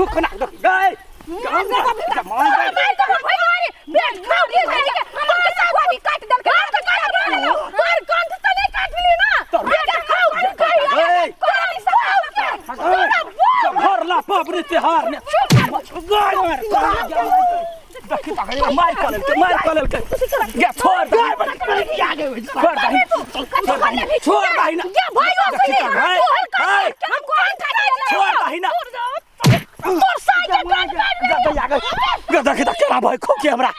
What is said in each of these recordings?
रुक ना गए काम ना मार मैं तो भगवान पेट खाओ दी जाने के हम के साथ भी काट दल के तो काट और कंठ तो नहीं काट ली ना बेटा खाओ घर ला पबनी त्योहार ने मार कॉल के या छोड़ दे छोड़ दे ना क्या भाई हो गई हम कौन छोड़ दे ना तोर साइड गदा के केला भाई खो के हमरा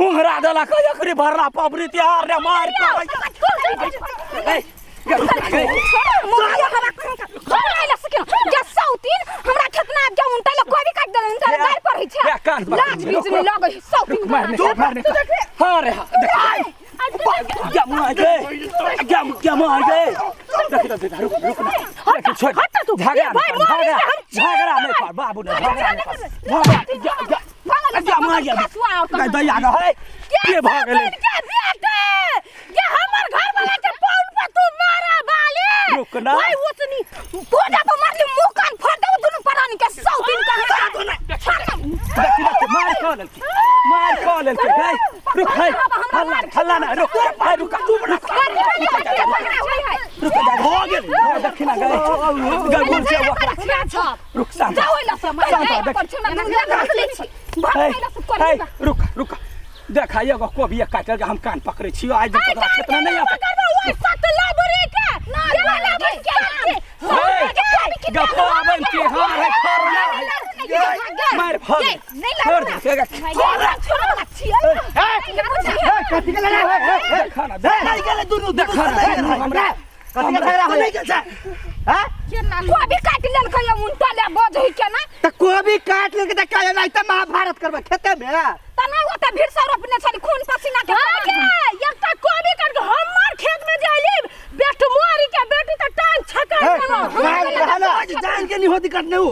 उंगरा देला के एकरी भरला पबनी त्योहार ने मार ए लाज बिजली लगे सौतीन मारने हां रे क्या मार गए रुक ना छोड़ झगड़ा नहीं कर बाबू ने झगड़ा नहीं कर क्या मार गया दया गा है के भाग ले ये हमर घर वाला के पौन पे तू मारा बाले रुक ना भाई उतनी तोड़ा तो मार ले मुंह कान फाड़ दे दोनों परानी के सौतीन का मार कॉल के भाई रुक भाई हल्ला ना रुक भाई रुक तू रुक हो गए दक्षिणा गए गल से रुक शांत रुक देखा एगो कोबी काटल के हम कान पकड़े छियो आज तक तोरा क्षेत्र नहीं गपावन के हार है खरना मार भाग छोड़ दे कथि के लगा है खाना दे नहीं गेले दुनु देखा हमरा कथि के लगा है हां कोबी काट लेल के उंटा ले बजही के ना त कोबी काट लेल के त काहे नहीं त महाभारत करबे खेते में तना होता भीड़ सौर अपने छली खून पसीना के एकटा कोबी काट के हमर खेत में जाइली बेट मोरी के बेटी त टांग छका जान के नहीं होती काटने हो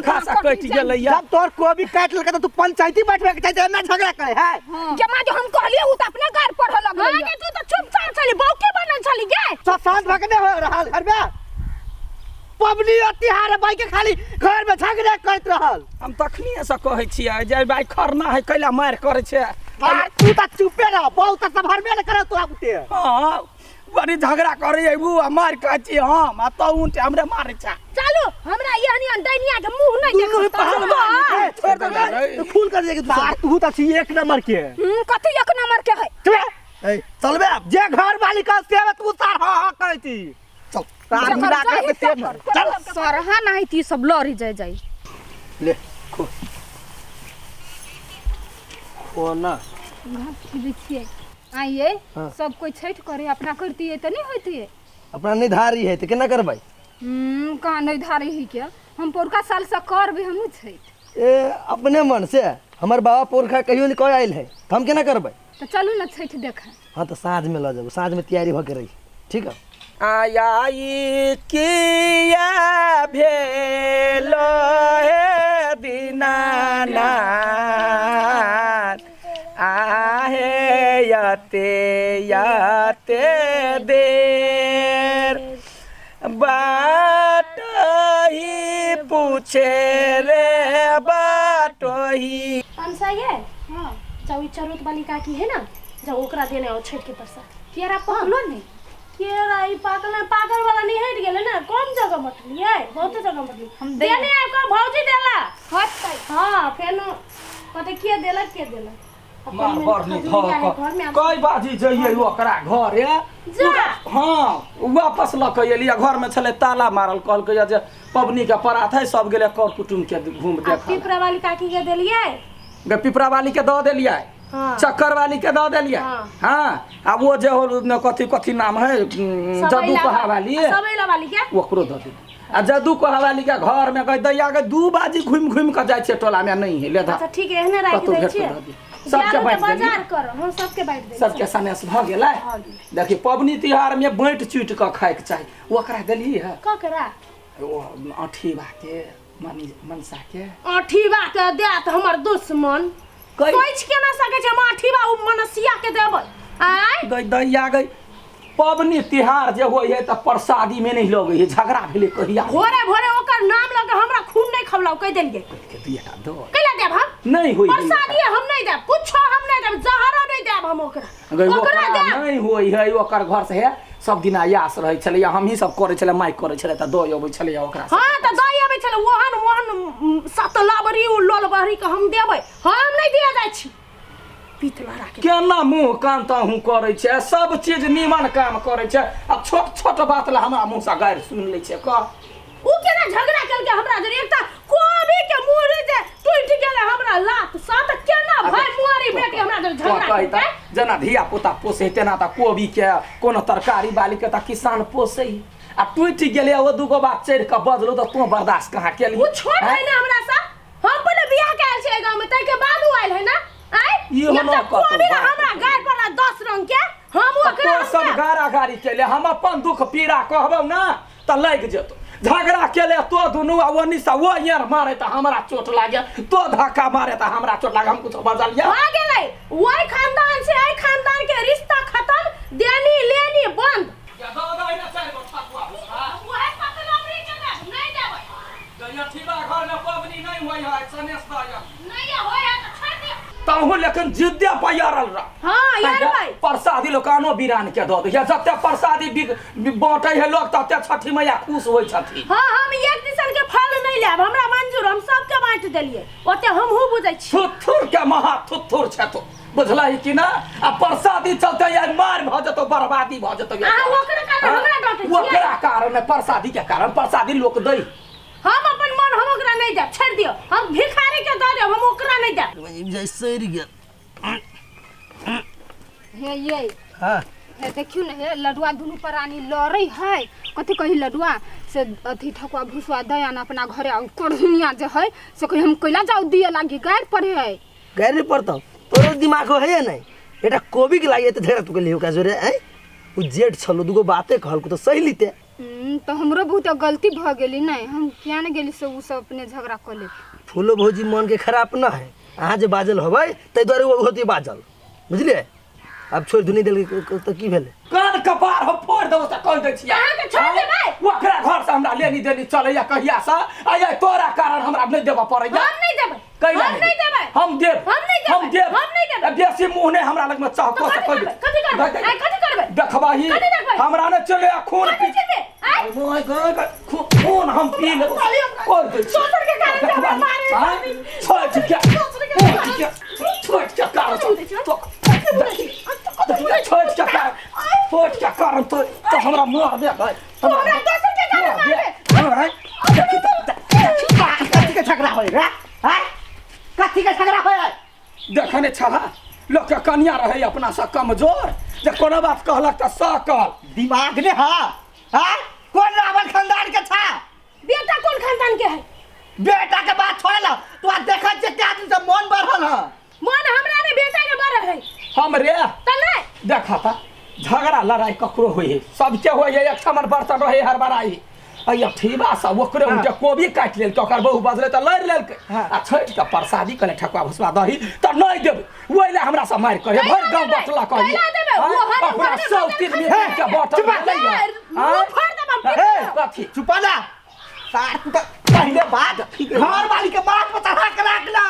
खासा कट गेलैया जब तोर कोबी काट लेल के त तू पंचायती बैठबे के चाहे ना झगड़ा करे है जमा जो हम कहलिए उ त अपने गार पढ़ लगल हां तू त चुपचाप छली बौके बनल छली गे सब शांत भगने हो रहल घर में पबनी त्योहार भाई के खाली घर में झगड़ा करत रहल हम तखनी से कहै छियै जे भाई खरना है कैला मार करे छै तू त चुपे रह बहुत संभारबे न करे तू आबते हां बड़ी झगड़ा करे आबू आ मार कहै छी हम आ त उनटे हमरे मारे छ चलो हमरा यहनी दैनिया के मुंह नहीं देख छोड़ दे फूल कर दे तू त छी एक नंबर के कथि एक नंबर के है चलबे जे घर वाली का सेवा तू सार हां कहती चल तार मिला के चल सरहा नहीं थी सब लड़ी जाई ले खो ना देखिए आइए सब कोई छठ करे अपना करती है तो नहीं होती है अपना निर्धारी है तो केना करबै कहां निर्धारी है क्या हम पोरका साल से करबे हम छठ ए अपने मन से हमर बाबा पोरखा कहियो नहीं कोई आइल है हम केना करबै तो चलू ना छठ देखा हां तो साँझ में ल जाबो साँझ में तैयारी भ के रही ठीक है आयाई किया भेलो हे दीनानाथ आहे याते देर बाट ही पूछे रे बाट ही पंसा ये हां चाउ चरोत वाली काकी है ना जब ओकरा देने आओ छठ के प्रसाद केरा पकलो नहीं केरा ई पागल वाला नहीं हट गेले ना कम जगह मटली है बहुत जगह मटली हम देने आपका भौजी देला हट हां फेनो कते के देला मार बर नहीं ध कई बाजी जइए ओकरा घर जा हां वापस ल के एलिया घर में छले ताला मारल कहल के जे पबनी के परात है सब गेले कर कुटुम के घूम देख पिपरा वाली काकी के देलिए बे पिपरा वाली के द देलिए चक्कर वाली के द देलिए हां अब वो जे कथि नाम है जदू कहा वाली सबैला वाली के ओकरो द दे आ जदू कहा वाली के घर में कह दैया के दू बाजी घूम के जाय छै टोला में नहीं है ले दा अच्छा ठीक है एहने राख दै छी सबके बांट बाजार करो हम सबके बांट दे सबके सनेस भ गेलै देखि पबनी त्योहार में बांट चूट के खाय के चाही ओकरा देली है ककरा ओ आठी बाके मनसा के आठीबा के देत हमर दुश्मन सोच के ना सके छै आठीबा उ मनसिया के देबै आय दैया गई पबनी त्योहार जे होय है त प्रसादी में नहीं लगे है झगड़ा भेले कहिया भोरे भोरे ओकर नाम लगे हमरा खून नहीं खवलाओ कह देलिए के दिया दो कैला देब हम नहीं होई प्रसादी हम नहीं देब कुछ हम नहीं देब जहरा नहीं देब हम ओकरा देब नहीं होई है ओकर घर से है सब दिन आयास रहे छले हम ही सब करे छले माइक करे छले त दो अबै छले ओकरा हां त दई आबै छले ओहन सतलाबरी उ लोलबरी के हम देबै हम नहीं दिया जाइ छी पीतला राखे केना मुंह कान ताहू करे छे सब चीज नीमन काम करे छे अब छोट छोट बात ला हमरा मुंह से गायर सुन ले छे क उ केना झगड़ा करके हमरा जरे एकटा कोबी के मुरे जे टूट गेले हमरा लात साथ केना भाई मुआरी बेटी हमरा जरे झगड़ा करके जना धिया पुता पोसे तेना त कोबी के कोनो तरकारी बाली के त किसान पोसे आ टूट गेले ओ दुगो बात चढ़ के बदलो त तू बर्दाश्त कहां केली उ छोट है ना हमरा सा हम पहले बियाह कैल छे गांव में तै के बाद उ आइल है ना आई ये हम कोबी हमरा गाय पर 10 रंग के हम ओकरा सब गारा गारी केले हम अपन दुख पीड़ा कहबौ ना त लाग जेतो झगड़ा केले तो दुनु आ ओनी सा वो यार मारे त हमरा चोट लागे तो धक्का मारे त हमरा चोट लागे हम कुछ बजल या आ गेलै ओई खानदान से आई खानदान के रिश्ता खत्म देनी लेनी बंद या दादा इना चार गो ठकुआ ओए पतलबरी के नहीं देबै गया ठीबा घर में पबनी नहीं होई है सनेस दाया नहीं होय है त छोड़ दे ताहू लेकिन जिद्दे पयारल रह हां यार भाई प्रसादी लोकानो बिरान के दो या जते प्रसादी बांटे है लोग तते छठी मैया खुश होई छथि हां हम एक दिसन के फल नहीं लेब हमरा मंजूर हम सबके बांट देलिए ओते हम हु बुझै छी थुथुर के महा थुथुर छतो बुझलाई कि ना आ प्रसादी चलते यार मार भ जतो बर्बादी भ जतो आ ओकरा कारण हमरा डांटे छी ओकरा कारण प्रसादी के कारण प्रसादी लोक दई हम अपन मन हम ओकरा नहीं देब छोड़ दियो हम भिखारी के दे देब हम ओकरा नहीं देब जैसे गेल हे ये हां हे देखियो ना हे लडुआ दुनु प्राणी लड़ै है कथि कहि लडुआ से अथी ठकुआ भुसवा दयान अपना घरे आ करहुनिया जे है से कहि हम कैला जाऊ दिए लागी गायर पड़े है गाड़ी पड़ता तोरो दिमाग है नहीं एटा कोबी के लागे त धेर तू के लियो का जोरे हैं उ जेठ छलो दुगो बातें कहल को तो सही लीते तो हमरो बहुत गलती भ गेली नहीं हम किया न गेली से उ सब अपने झगड़ा कर ले फूलो भौजी मन के खराब ना है अहाँ जे बाजल होबै तै द्वारे वो होती बाजल बुझलिए अब छोड़ दुनी देल तो की भेले कान कपार हम फोड़ देबो त कह दे छियै अहाँ के छोड़ देबै ओकरा घर से हमरा लेनी देनी चले या कहिया से आय तोरा कारण हमरा नहीं देबा पड़ै हम नहीं देबै कैला हम नहीं देबै हम देब हम नहीं देबै हम देब हम नहीं देबै बेसी मुंह ने हमरा लग में चाह को से कह कथि करबै आई कथि करबै देखबाही कथि देखबै? हमरा ने चले खून कथि करबै आई मोय गय खून हम पी ले और दे सोसर के कारण हमरा मारे छोड़ के छोड़ के कारण तो छोड़ के कारण फोट के कारण तो हमरा मार दे भाई हमरा दोसर के कारण मारे कथी के झगड़ा होय रे हैं कथी के झगड़ा होय देखने छला लोग के कन्या रहे अपना से कमजोर जे कोनो बात कहलक त सकल दिमाग ने हां हैं कौन रावण खानदान के था बेटा कौन खानदान के है बेटा के बात छोड़ ला तू देखत जे के आदमी से मन बढ़ल है मन हमरा ने बेटा के बारे है हम रे त नहीं देखा था झगड़ा लड़ाई ककरो होई है सबके होई है एक ठमन बर्तन रहे हर बड़ाई अय ठीबा सा ओकरे उनके कोबी काट लेल तो ओकर बहु बदले त लड़ लेल आ छोट के प्रसादी कने ठकुआ भुसवा दही त नहीं देब ओइले हमरा से मार करे भर गांव बटला कही अपना सब तीन में के बटल लइया मुंह फाड़ देब ए कथी चुप ना सार तू तो पहले बात घर वाली के बात पर चढ़ा के रखला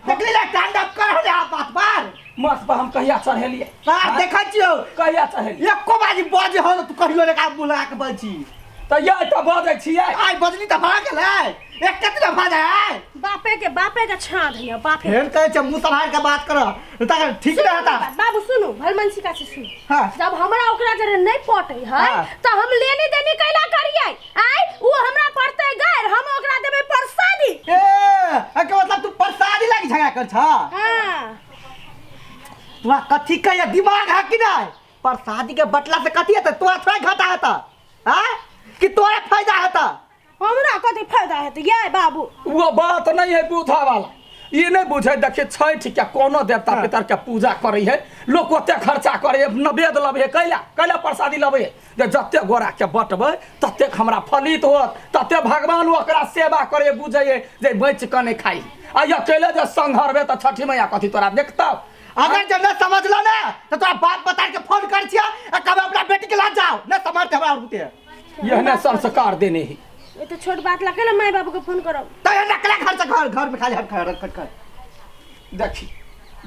देखली ले स्टैंड कर हो जा बात पर मत पर हम कहिया चढ़ेलिए सार देखै छियो कहिया चढ़ेलिए एको बाजी बाजे हो तू कहियो ले का बुला के बची त ये त बजै छियै आई बजली त भाग गेलै एक कतला भाग है बापे के छाड़ है बापे फेर कहै छ मुंह संभाल के बात कर त ठीक रहता बाबू सुनो भलमनसी का से सुन हां जब हमरा ओकरा जरे नहीं पटै है त हम लेनी देनी कैला करियै आई वो हमरा पड़तै गायर हम ओकरा देबै प्रसादी ए के मतलब तू प्रसादी लागी झगड़ा कर छ हां तू कथी के दिमाग है कि नहीं प्रसादी के बटला से कथी है तू थोड़ा घाटा है हां कि तोरा फायदा है हमरा कथी फायदा है ये बाबू वो बात नहीं है बूथा वाला ये नहीं बुझे देखिए छठ के कोनो देवता पितर के पूजा करे है लोग ओते खर्चा करे नवेद लबे कैला कैला प्रसादी लबे जे जते गोरा के बटबे तते हमरा फलित होत तते भगवान ओकरा सेवा करे बुझे जे बच के नहीं खाई आ अकेले जे संघरबे त छठी मैया कथी तोरा देखता अगर जब न समझ लो ना तो तोरा बाप बता के फोन कर छिया आ कब अपना बेटी के ला जाओ न समझते हमरा होते यह ने संस्कार देने ही ये तो छोट बात लगे ना माई बाबू को फोन करो तो ये नकला खर्च घर में खाली खट देखी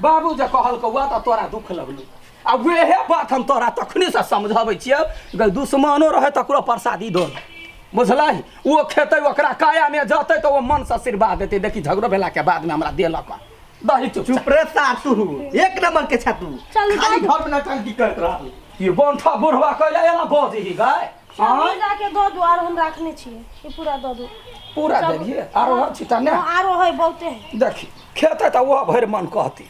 बाबू जे कहल कौआ तो तोरा दुख लगलू आ वेहे बात हम तोरा तखनी से समझाबै छियै दुश्मनो रहे तकरो प्रसादी दो बुझलही वो खेतै ओकरा काया में जतै तो वो मन से आशीर्वाद देतै देखी झगड़ो भेला के बाद में हमरा देलक दही चुप रे सासू एक नंबर के छतू चल खाली घर में नटंकी करत रहल ये बंठा बुढ़वा कहले एना बजही गाय हम जाके दो दो और हम रखने छिए ये पूरा दो दो पूरा देलिए आरो हर छिटा ने आरो है बहुते है देखी खेतै तो वो भरि मन कहती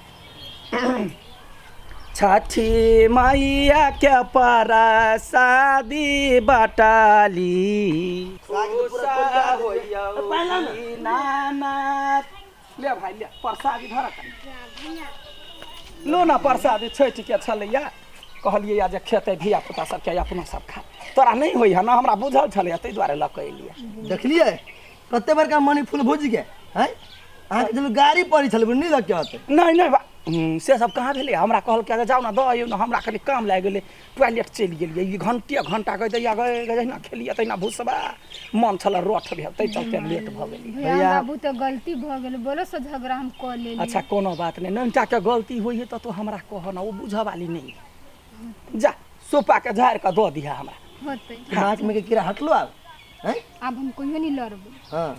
छठी मैया के परसादी बटाली ले भाई ले प्रसादी धर लो ना प्रसादी छठि के छलैया कहलिए या जे खेते धिया पुता सब के अपना सब खा तोरा नहीं होई है ना हमरा बुझल छलै तै दुआरे लऽ के एलिए देखलिए कते बड़का मनी फूल भुज के हैं अहाँ के जब गाड़ी पड़ी छल नहीं लग के होते नहीं नहीं से सब कहाँ भेलै हमरा कहल के जाओ ना दऽ ना हमरा कनि काम लागि गेलै टॉयलेट चलि गेलिए ई घंटा कहि दैया गए ना खेलिए तहिना भूसबा मन छल रोठ भेल तै चलते लेट भऽ गेली भैया बाबू तो गलती भ गेल बोलो से झगड़ा हम कर लेली अच्छा कोनो बात नहीं ननटा के गलती होई है तो हमरा कह ना वो बुझ वाली नहीं जा सोपा के झाड़ के दऽ दिया हमरा होतै नाक में के कीड़ा हटलो अब हैं अब हम कहियो नहीं लड़बे हां